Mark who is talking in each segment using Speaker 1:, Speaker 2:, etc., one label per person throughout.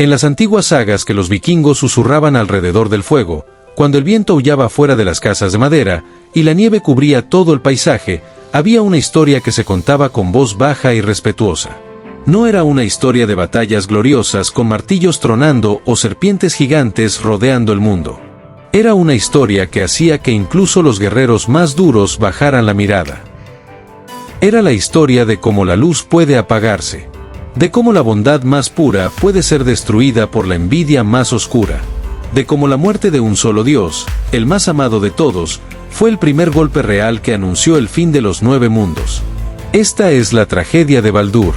Speaker 1: En las antiguas sagas que los vikingos susurraban alrededor del fuego, cuando el viento aullaba fuera de las casas de madera, y la nieve cubría todo el paisaje, había una historia que se contaba con voz baja y respetuosa. No era una historia de batallas gloriosas con martillos tronando o serpientes gigantes rodeando el mundo. Era una historia que hacía que incluso los guerreros más duros bajaran la mirada. Era la historia de cómo la luz puede apagarse, de cómo la bondad más pura puede ser destruida por la envidia más oscura, de cómo la muerte de un solo Dios, el más amado de todos, fue el primer golpe real que anunció el fin de los 9 mundos. Esta es la tragedia de Baldur,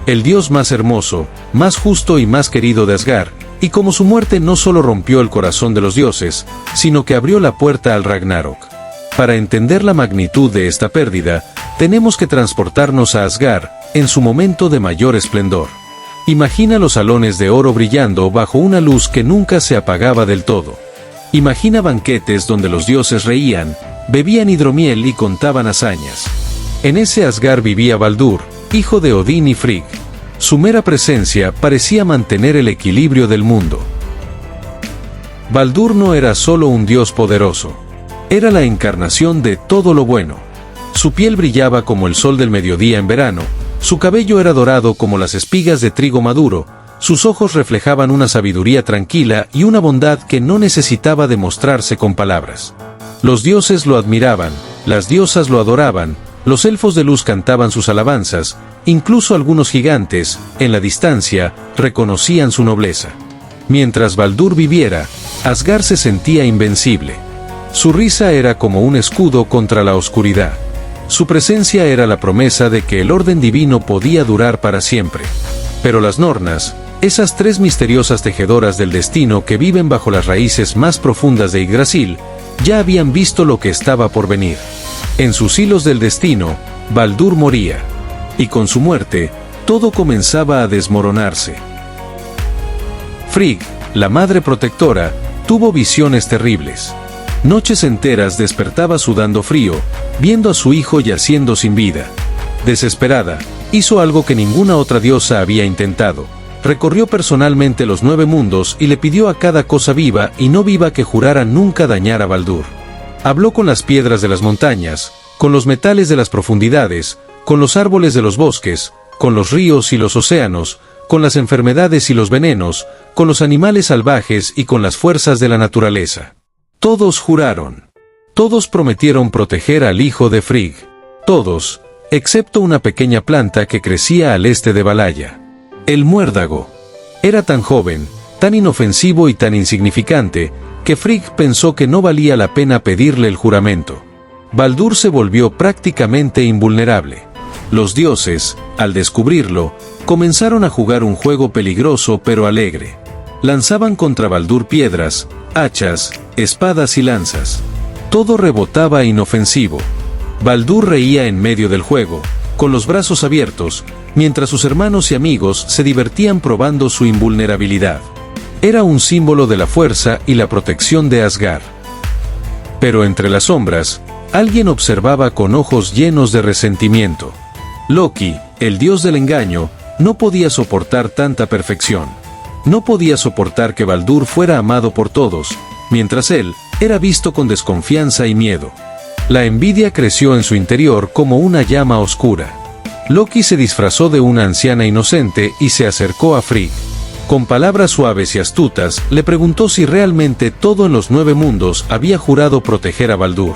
Speaker 1: el dios más hermoso, más justo y más querido de Asgard, y como su muerte no solo rompió el corazón de los dioses, sino que abrió la puerta al Ragnarok. Para entender la magnitud de esta pérdida, tenemos que transportarnos a Asgard, en su momento de mayor esplendor. Imagina los salones de oro brillando bajo una luz que nunca se apagaba del todo. Imagina banquetes donde los dioses reían, bebían hidromiel y contaban hazañas. En ese Asgard vivía Baldur, hijo de Odín y Frigg. Su mera presencia parecía mantener el equilibrio del mundo. Baldur no era solo un dios poderoso. Era la encarnación de todo lo bueno. Su piel brillaba como el sol del mediodía en verano, su cabello era dorado como las espigas de trigo maduro, sus ojos reflejaban una sabiduría tranquila y una bondad que no necesitaba demostrarse con palabras. Los dioses lo admiraban, las diosas lo adoraban, los elfos de luz cantaban sus alabanzas, incluso algunos gigantes, en la distancia, reconocían su nobleza. Mientras Baldur viviera, Asgard se sentía invencible. Su risa era como un escudo contra la oscuridad. Su presencia era la promesa de que el orden divino podía durar para siempre. Pero las Nornas, esas 3 misteriosas tejedoras del destino que viven bajo las raíces más profundas de Yggdrasil, ya habían visto lo que estaba por venir. En sus hilos del destino, Baldur moría. Y con su muerte, todo comenzaba a desmoronarse. Frigg, la madre protectora, tuvo visiones terribles. Noches enteras despertaba sudando frío, viendo a su hijo yaciendo sin vida. Desesperada, hizo algo que ninguna otra diosa había intentado. Recorrió personalmente los 9 mundos y le pidió a cada cosa viva y no viva que jurara nunca dañar a Baldur. Habló con las piedras de las montañas, con los metales de las profundidades, con los árboles de los bosques, con los ríos y los océanos, con las enfermedades y los venenos, con los animales salvajes y con las fuerzas de la naturaleza. Todos juraron. Todos prometieron proteger al hijo de Frigg. Todos, excepto una pequeña planta que crecía al este de Valhalla. El muérdago. Era tan joven, tan inofensivo y tan insignificante, que Frigg pensó que no valía la pena pedirle el juramento. Baldur se volvió prácticamente invulnerable. Los dioses, al descubrirlo, comenzaron a jugar un juego peligroso pero alegre. Lanzaban contra Baldur piedras, hachas, espadas y lanzas. Todo rebotaba inofensivo. Baldur reía en medio del juego, con los brazos abiertos, mientras sus hermanos y amigos se divertían probando su invulnerabilidad. Era un símbolo de la fuerza y la protección de Asgard. Pero entre las sombras, alguien observaba con ojos llenos de resentimiento. Loki, el dios del engaño, no podía soportar tanta perfección. No podía soportar que Baldur fuera amado por todos, mientras él era visto con desconfianza y miedo. La envidia creció en su interior como una llama oscura. Loki se disfrazó de una anciana inocente y se acercó a Frigg. Con palabras suaves y astutas, le preguntó si realmente todo en los 9 mundos había jurado proteger a Baldur.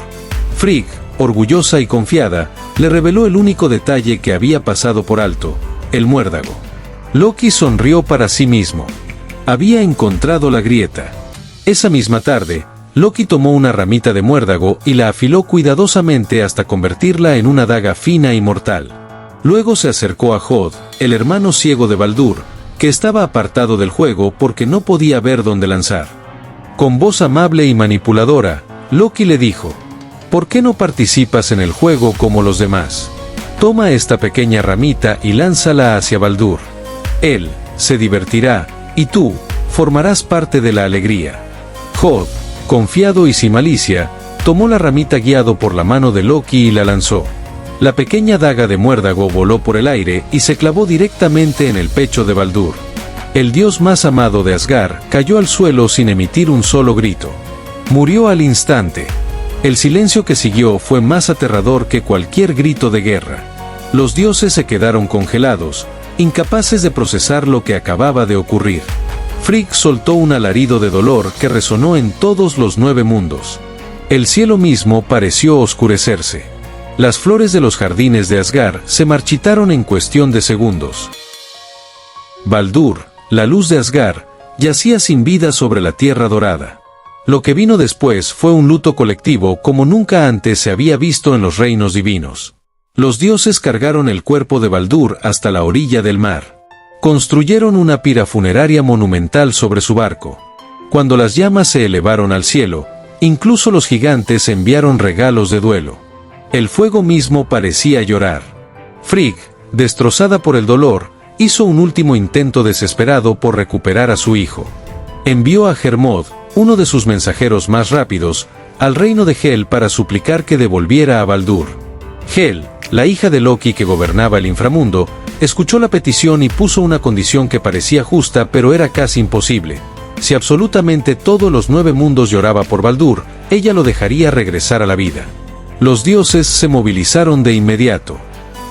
Speaker 1: Frigg, orgullosa y confiada, le reveló el único detalle que había pasado por alto: el muérdago. Loki sonrió para sí mismo. Había encontrado la grieta. Esa misma tarde, Loki tomó una ramita de muérdago y la afiló cuidadosamente hasta convertirla en una daga fina y mortal. Luego se acercó a Hod, el hermano ciego de Baldur, que estaba apartado del juego porque no podía ver dónde lanzar. Con voz amable y manipuladora, Loki le dijo: ¿por qué no participas en el juego como los demás? Toma esta pequeña ramita y lánzala hacia Baldur. Él se divertirá, y tú formarás parte de la alegría. Hod, confiado y sin malicia, tomó la ramita guiado por la mano de Loki y la lanzó. La pequeña daga de muérdago voló por el aire y se clavó directamente en el pecho de Baldur. El dios más amado de Asgard cayó al suelo sin emitir un solo grito. Murió al instante. El silencio que siguió fue más aterrador que cualquier grito de guerra. Los dioses se quedaron congelados, incapaces de procesar lo que acababa de ocurrir. Frigg soltó un alarido de dolor que resonó en todos los 9 mundos. El cielo mismo pareció oscurecerse. Las flores de los jardines de Asgard se marchitaron en cuestión de segundos. Baldur, la luz de Asgard, yacía sin vida sobre la tierra dorada. Lo que vino después fue un luto colectivo como nunca antes se había visto en los reinos divinos. Los dioses cargaron el cuerpo de Baldur hasta la orilla del mar. Construyeron una pira funeraria monumental sobre su barco. Cuando las llamas se elevaron al cielo, incluso los gigantes enviaron regalos de duelo. El fuego mismo parecía llorar. Frigg, destrozada por el dolor, hizo un último intento desesperado por recuperar a su hijo. Envió a Hermod, uno de sus mensajeros más rápidos, al reino de Hel para suplicar que devolviera a Baldur. Hel, la hija de Loki que gobernaba el inframundo, escuchó la petición y puso una condición que parecía justa pero era casi imposible. Si absolutamente todos los 9 mundos lloraba por Baldur, ella lo dejaría regresar a la vida. Los dioses se movilizaron de inmediato.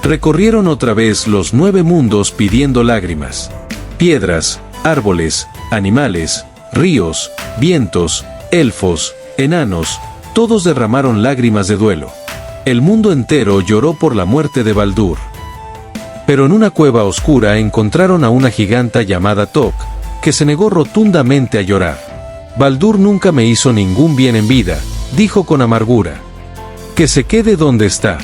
Speaker 1: Recorrieron otra vez los 9 mundos pidiendo lágrimas. Piedras, árboles, animales, ríos, vientos, elfos, enanos, todos derramaron lágrimas de duelo. El mundo entero lloró por la muerte de Baldur. Pero en una cueva oscura encontraron a una giganta llamada Tok, que se negó rotundamente a llorar. Baldur nunca me hizo ningún bien en vida, dijo con amargura. Que se quede donde está.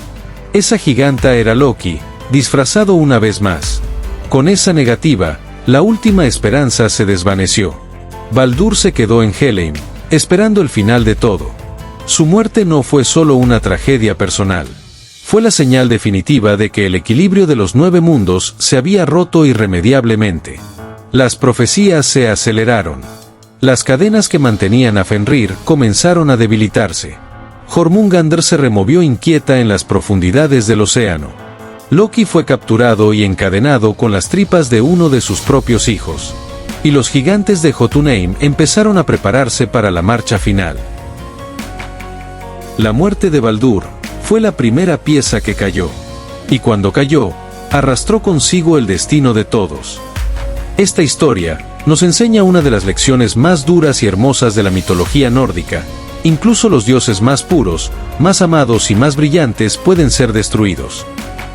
Speaker 1: Esa giganta era Loki, disfrazado una vez más. Con esa negativa, la última esperanza se desvaneció. Baldur se quedó en Helheim, esperando el final de todo. Su muerte no fue solo una tragedia personal. Fue la señal definitiva de que el equilibrio de los 9 mundos se había roto irremediablemente. Las profecías se aceleraron. Las cadenas que mantenían a Fenrir comenzaron a debilitarse. Jormungandr se removió inquieta en las profundidades del océano. Loki fue capturado y encadenado con las tripas de uno de sus propios hijos. Y los gigantes de Jotunheim empezaron a prepararse para la marcha final. La muerte de Baldur fue la primera pieza que cayó. Y cuando cayó, arrastró consigo el destino de todos. Esta historia nos enseña una de las lecciones más duras y hermosas de la mitología nórdica. Incluso los dioses más puros, más amados y más brillantes pueden ser destruidos.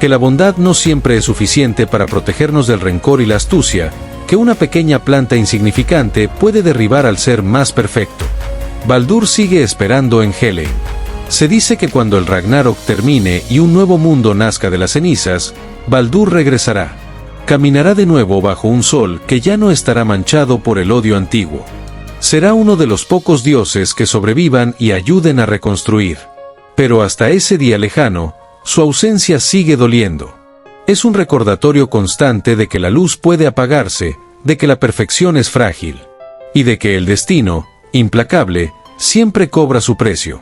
Speaker 1: Que la bondad no siempre es suficiente para protegernos del rencor y la astucia, que una pequeña planta insignificante puede derribar al ser más perfecto. Baldur sigue esperando en Helheim. Se dice que cuando el Ragnarok termine y un nuevo mundo nazca de las cenizas, Baldur regresará. Caminará de nuevo bajo un sol que ya no estará manchado por el odio antiguo. Será uno de los pocos dioses que sobrevivan y ayuden a reconstruir. Pero hasta ese día lejano, su ausencia sigue doliendo. Es un recordatorio constante de que la luz puede apagarse, de que la perfección es frágil, y de que el destino, implacable, siempre cobra su precio.